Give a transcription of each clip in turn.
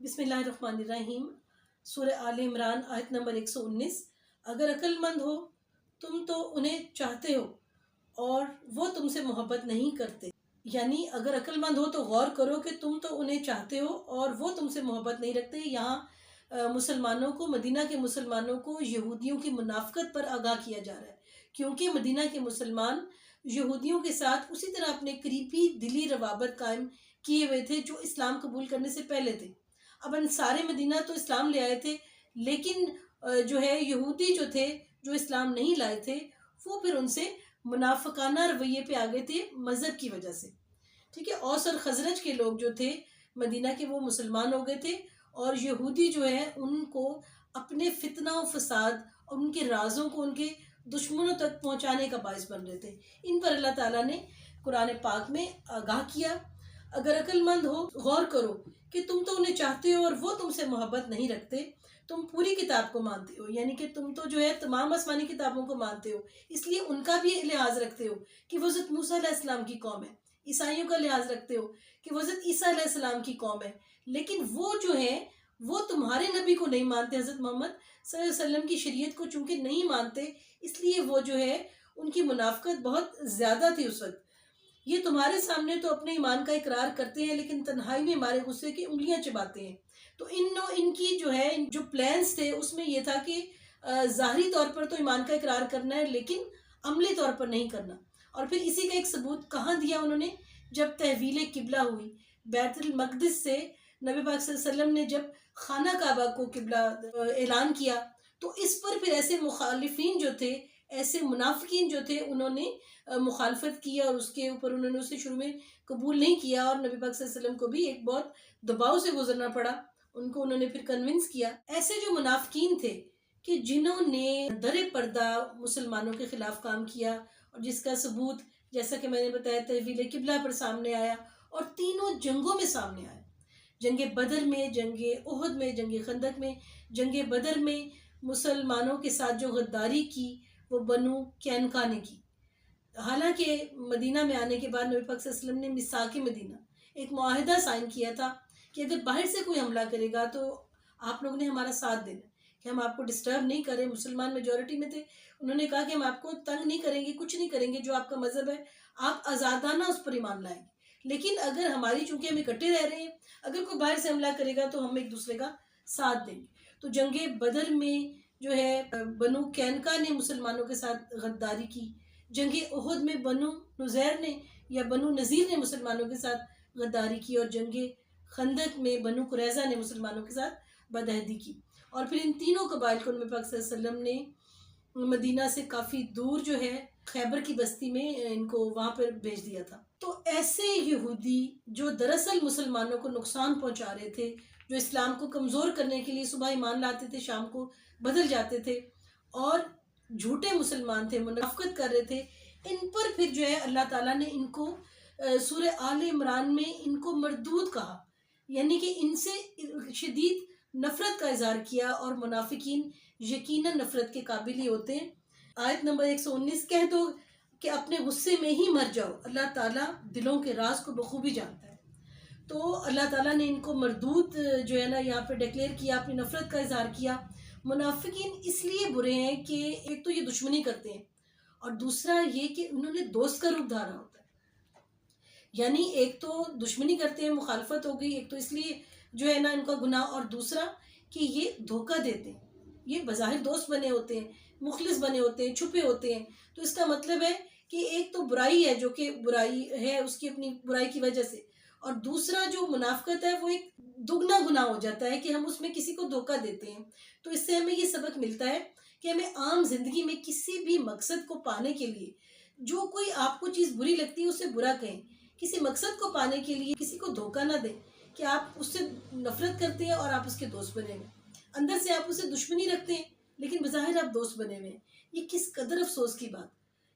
بسم اللہ الرحمن الرحیم۔ سورہ آل عمران آیت نمبر 119۔ اگر عقل مند ہو تم تو انہیں چاہتے ہو اور وہ تم سے محبت نہیں کرتے، یعنی اگر عقل مند ہو تو غور کرو کہ تم تو انہیں چاہتے ہو اور وہ تم سے محبت نہیں رکھتے۔ یہاں مسلمانوں کو، مدینہ کے مسلمانوں کو یہودیوں کی منافقت پر آگاہ کیا جا رہا ہے، کیونکہ مدینہ کے مسلمان یہودیوں کے ساتھ اسی طرح اپنے قریبی دلی روابط قائم کیے ہوئے تھے جو اسلام قبول کرنے سے پہلے تھے۔ اب سارے مدینہ تو اسلام لے آئے تھے، لیکن جو ہے یہودی جو تھے، جو اسلام نہیں لائے تھے، وہ پھر ان سے منافقانہ رویے پہ آ گئے تھے مذہب کی وجہ سے۔ ٹھیک ہے، اوس اور خزرج کے لوگ جو تھے مدینہ کے، وہ مسلمان ہو گئے تھے، اور یہودی جو ہے ان کو اپنے فتنہ و فساد اور ان کے رازوں کو ان کے دشمنوں تک پہنچانے کا باعث بن رہے تھے۔ ان پر اللہ تعالیٰ نے قرآن پاک میں آگاہ کیا، اگر عقل مند ہو غور کرو کہ تم تو انہیں چاہتے ہو اور وہ تم سے محبت نہیں رکھتے، تم پوری کتاب کو مانتے ہو، یعنی کہ تم تو جو ہے تمام آسمانی کتابوں کو مانتے ہو، اس لیے ان کا بھی لحاظ رکھتے ہو کہ وہ حضرت موسیٰ علیہ السلام کی قوم ہے، عیسائیوں کا لحاظ رکھتے ہو کہ وہ حضرت عیسیٰ علیہ السلام کی قوم ہے، لیکن وہ جو ہے وہ تمہارے نبی کو نہیں مانتے، حضرت محمد صلی اللہ علیہ وسلم کی شریعت کو چونکہ نہیں مانتے، اس لیے وہ جو ہے ان کی منافقت بہت زیادہ تھی اس وقت۔ یہ تمہارے سامنے تو اپنے ایمان کا اقرار کرتے ہیں، لیکن تنہائی میں ہمارے غصے کی انگلیاں چباتے ہیں۔ تو ان کی جو ہے جو پلانز تھے اس میں یہ تھا کہ ظاہری طور پر تو ایمان کا اقرار کرنا ہے، لیکن عملی طور پر نہیں کرنا۔ اور پھر اسی کا ایک ثبوت کہاں دیا انہوں نے؟ جب تحویل قبلہ ہوئی بیت المقدس سے، نبی پاک صلی اللہ علیہ وسلم نے جب خانہ کعبہ کو قبلہ اعلان کیا، تو اس پر پھر ایسے مخالفین جو تھے، ایسے منافقین جو تھے، انہوں نے مخالفت کی اور اس کے اوپر انہوں نے اسے شروع میں قبول نہیں کیا، اور نبی پاک صلی اللہ علیہ وسلم کو بھی ایک بہت دباؤ سے گزرنا پڑا، ان کو انہوں نے پھر کنونس کیا۔ ایسے جو منافقین تھے کہ جنہوں نے در پردہ مسلمانوں کے خلاف کام کیا، اور جس کا ثبوت جیسا کہ میں نے بتایا تحویل قبلہ پر سامنے آیا، اور تینوں جنگوں میں سامنے آیا، جنگ بدر میں، جنگ احد میں، جنگ خندق میں۔ جنگ بدر میں مسلمانوں کے ساتھ جو غداری کی وہ بنو قینقاع نے کی، حالانکہ مدینہ میں آنے کے بعد نبی پاک صلی اللہ علیہ وسلم نے میثاق مدینہ، ایک معاہدہ سائن کیا تھا کہ اگر باہر سے کوئی حملہ کرے گا تو آپ لوگوں نے ہمارا ساتھ دینا، کہ ہم آپ کو ڈسٹرب نہیں کریں۔ مسلمان میجورٹی میں تھے، انہوں نے کہا کہ ہم آپ کو تنگ نہیں کریں گے، کچھ نہیں کریں گے، جو آپ کا مذہب ہے آپ آزادانہ اس پر ایمان لائیں گے، لیکن اگر ہماری چونکہ ہم اکٹھے رہ رہے ہیں، اگر کوئی باہر سے حملہ کرے گا تو ہم ایک دوسرے کا ساتھ دیں گے۔ تو جنگ بدر میں جو ہے بنو قینقاع نے مسلمانوں کے ساتھ غداری کی، جنگ احد میں بنو نذیر نے یا بنو نذیر نے مسلمانوں کے ساتھ غداری کی، اور جنگ خندق میں بنو قریظہ نے مسلمانوں کے ساتھ بدعہدی کی۔ اور پھر ان تینوں قبائل کو نبی پاک صلی اللہ علیہ وسلم نے مدینہ سے کافی دور جو ہے خیبر کی بستی میں ان کو وہاں پر بھیج دیا تھا۔ تو ایسے یہودی جو دراصل مسلمانوں کو نقصان پہنچا رہے تھے، جو اسلام کو کمزور کرنے کے لیے صبح ایمان لاتے تھے، شام کو بدل جاتے تھے، اور جھوٹے مسلمان تھے، منافقت کر رہے تھے، ان پر پھر جو ہے اللہ تعالیٰ نے ان کو سورہ آل عمران میں ان کو مردود کہا، یعنی کہ ان سے شدید نفرت کا اظہار کیا، اور منافقین یقیناً نفرت کے قابل ہی ہوتے ہیں۔ آیت نمبر 119، کہہ دو کہ اپنے غصے میں ہی مر جاؤ، اللہ تعالیٰ دلوں کے راز کو بخوبی جانتا ہے۔ تو اللہ تعالیٰ نے ان کو مردود جو ہے نا یہاں پہ ڈکلیئر کیا، اپنی نفرت کا اظہار کیا۔ منافقین اس لیے برے ہیں کہ ایک تو یہ دشمنی کرتے ہیں، اور دوسرا یہ کہ انہوں نے دوست کا روپ دھارا ہوتا ہے، یعنی ایک تو دشمنی کرتے ہیں، مخالفت ہو گئی، ایک تو اس لیے جو ہے نا ان کا گناہ، اور دوسرا کہ یہ دھوکہ دیتے ہیں، یہ بظاہر دوست بنے ہوتے ہیں، مخلص بنے ہوتے ہیں، چھپے ہوتے ہیں، تو اس کا مطلب ہے کہ ایک تو برائی ہے جو کہ برائی ہے اس کی اپنی برائی کی وجہ سے، اور دوسرا جو منافقت ہے وہ ایک دگنا گناہ ہو جاتا ہے کہ ہم اس میں کسی کو دھوکہ دیتے ہیں۔ تو اس سے ہمیں یہ سبق ملتا ہے کہ ہمیں عام زندگی میں کسی بھی مقصد کو پانے کے لیے، جو کوئی آپ کو چیز بری لگتی ہے اسے برا کہیں، کسی مقصد کو پانے کے لیے کسی کو دھوکہ نہ دیں کہ آپ اس سے نفرت کرتے ہیں اور آپ اس کے دوست بنے ہوئے، اندر سے آپ اسے دشمنی رکھتے ہیں لیکن بظاہر آپ دوست بنے ہوئے ہیں۔ یہ کس قدر افسوس کی بات،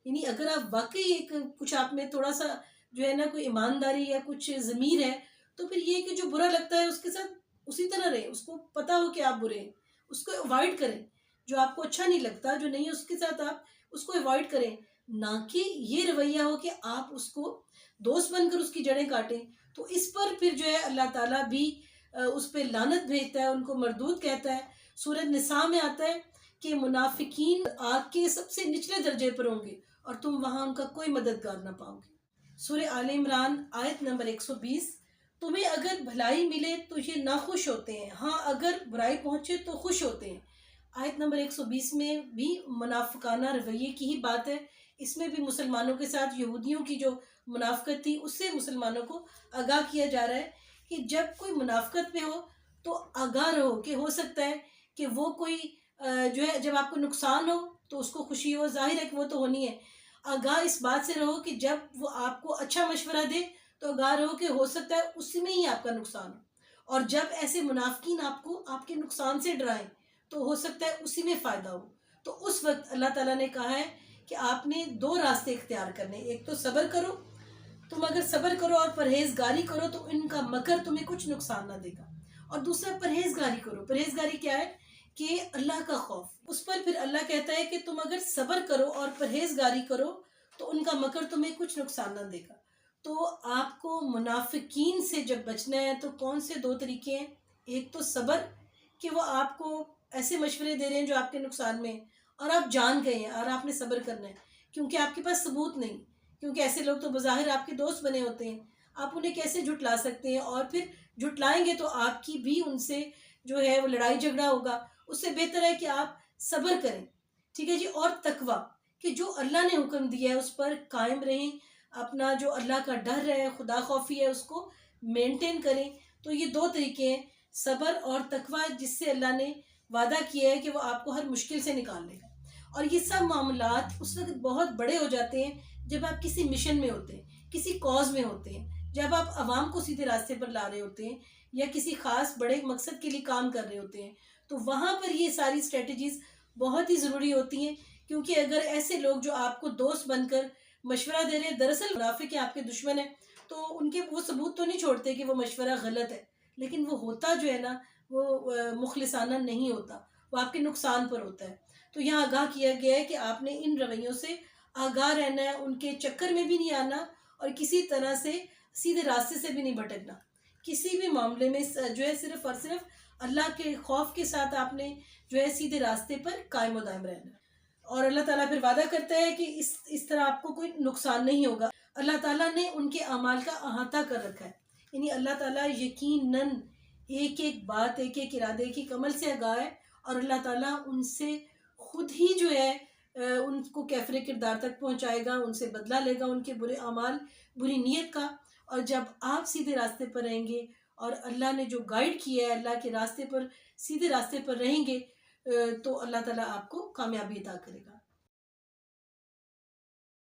یعنی اگر آپ واقعی ایک کچھ آپ میں تھوڑا سا جو ہے نا کوئی ایمانداری یا کچھ ضمیر ہے، تو پھر یہ کہ جو برا لگتا ہے اس کے ساتھ اسی طرح رہیں، اس کو پتا ہو کہ آپ برے ہیں، اس کو اوائڈ کریں، جو آپ کو اچھا نہیں لگتا، جو نہیں ہے اس کے ساتھ آپ اس کو اوائڈ کریں، نہ کہ یہ رویہ ہو کہ آپ اس کو دوست بن کر اس کی جڑیں کاٹیں۔ تو اس پر پھر جو ہے اللہ تعالیٰ بھی اس پہ لعنت بھیجتا ہے، ان کو مردود کہتا ہے۔ سورہ نساء میں آتا ہے کہ منافقین آگ کے سب سے نچلے درجے پر ہوں گے اور تم وہاں ان کا کوئی مددگار نہ پاؤ گے۔ سورہ آل عمران آیت نمبر 120، تمہیں اگر بھلائی ملے تو یہ ناخوش ہوتے ہیں، ہاں اگر برائی پہنچے تو خوش ہوتے ہیں۔ آیت نمبر 120 میں بھی منافقانہ رویے کی ہی بات ہے۔ اس میں بھی مسلمانوں کے ساتھ یہودیوں کی جو منافقت تھی اس سے مسلمانوں کو آگاہ کیا جا رہا ہے کہ جب کوئی منافقت پہ ہو تو آگاہ رہو کہ ہو سکتا ہے کہ وہ کوئی جو ہے جب آپ کو نقصان ہو تو اس کو خوشی ہو، ظاہر ہے کہ وہ تو ہونی ہے۔ آگاہ اس بات سے رہو کہ جب وہ آپ کو اچھا مشورہ دے تو آگاہ رہو کہ ہو سکتا ہے اسی میں ہی آپ کا نقصان ہو، اور جب ایسے منافقین آپ کو آپ کے نقصان سے ڈرائیں تو ہو سکتا ہے اسی میں فائدہ ہو۔ تو اس وقت اللہ تعالیٰ نے کہا ہے کہ آپ نے دو راستے اختیار کرنے، ایک تو صبر کرو، تم اگر صبر کرو اور پرہیزگاری کرو تو ان کا مکر تمہیں کچھ نقصان نہ دے گا، اور دوسرا پرہیزگاری کرو۔ پرہیزگاری کیا ہے کہ اللہ کا خوف، اس پر پھر اللہ کہتا ہے کہ تم اگر صبر کرو اور پرہیزگاری کرو تو ان کا مکر تمہیں کچھ نقصان نہ دے گا۔ تو آپ کو منافقین سے جب بچنا ہے تو کون سے دو طریقے ہیں؟ ایک تو صبر، کہ وہ آپ کو ایسے مشورے دے رہے ہیں جو آپ کے نقصان میں ہیں اور آپ جان گئے ہیں اور آپ نے صبر کرنا ہے کیونکہ آپ کے پاس ثبوت نہیں، کیونکہ ایسے لوگ تو بظاہر آپ کے دوست بنے ہوتے ہیں، آپ انہیں کیسے جھٹلا سکتے ہیں، اور پھر جھٹلائیں گے تو آپ کی بھی ان سے جو ہے وہ لڑائی جھگڑا ہوگا۔ اس سے بہتر ہے کہ آپ صبر کریں، ٹھیک ہے جی۔ اور تقویٰ، کہ جو اللہ نے حکم دیا ہے اس پر قائم رہیں، اپنا جو اللہ کا ڈر ہے، خدا خوفی ہے، اس کو مینٹین کریں۔ تو یہ دو طریقے ہیں، صبر اور تقویٰ، جس سے اللہ نے وعدہ کیا ہے کہ وہ آپ کو ہر مشکل سے نکال لے گا۔ اور یہ سب معاملات اس وقت بہت بڑے ہو جاتے ہیں جب آپ کسی مشن میں ہوتے ہیں، کسی کاز میں ہوتے ہیں، جب آپ عوام کو سیدھے راستے پر لا رہے ہوتے ہیں یا کسی خاص بڑے مقصد کے لیے کام کر رہے ہوتے ہیں، تو وہاں پر یہ ساری اسٹریٹجیز بہت ہی ضروری ہوتی ہیں، کیونکہ اگر ایسے لوگ جو آپ کو دوست بن کر مشورہ دے رہے ہیں دراصل منافق ہیں، آپ کے دشمن ہیں، تو ان کے وہ ثبوت تو نہیں چھوڑتے کہ وہ مشورہ غلط ہے، لیکن وہ ہوتا جو ہے نا وہ مخلصانہ نہیں ہوتا، وہ آپ کے نقصان پر ہوتا ہے۔ تو یہاں آگاہ کیا گیا ہے کہ آپ نے ان رویوں سے آگاہ رہنا ہے، ان کے چکر میں بھی نہیں آنا، اور کسی طرح سے سیدھے راستے سے بھی نہیں بھٹکنا۔ کسی بھی معاملے میں جو ہے صرف اور صرف اللہ کے خوف کے ساتھ آپ نے جو ہے سیدھے راستے پر قائم و دائم رہنا ہے۔ اور اللہ تعالیٰ پھر وعدہ کرتا ہے کہ اس طرح آپ کو کوئی نقصان نہیں ہوگا۔ اللہ تعالیٰ نے ان کے اعمال کا احاطہ کر رکھا ہے، یعنی اللہ تعالیٰ یقیناً ایک ایک بات، ایک ایک ارادے، ایک ایک عمل سے آگاہ ہے، اور اللہ تعالیٰ ان سے خود ہی جو ہے ان کو کیفر کردار تک پہنچائے گا، ان سے بدلہ لے گا ان کے برے اعمال، بری نیت کا۔ اور جب آپ سیدھے راستے پر رہیں گے اور اللہ نے جو گائیڈ کیا ہے اللہ کے راستے پر، سیدھے راستے پر رہیں گے، تو اللہ تعالیٰ آپ کو کامیابی عطا کرے گا۔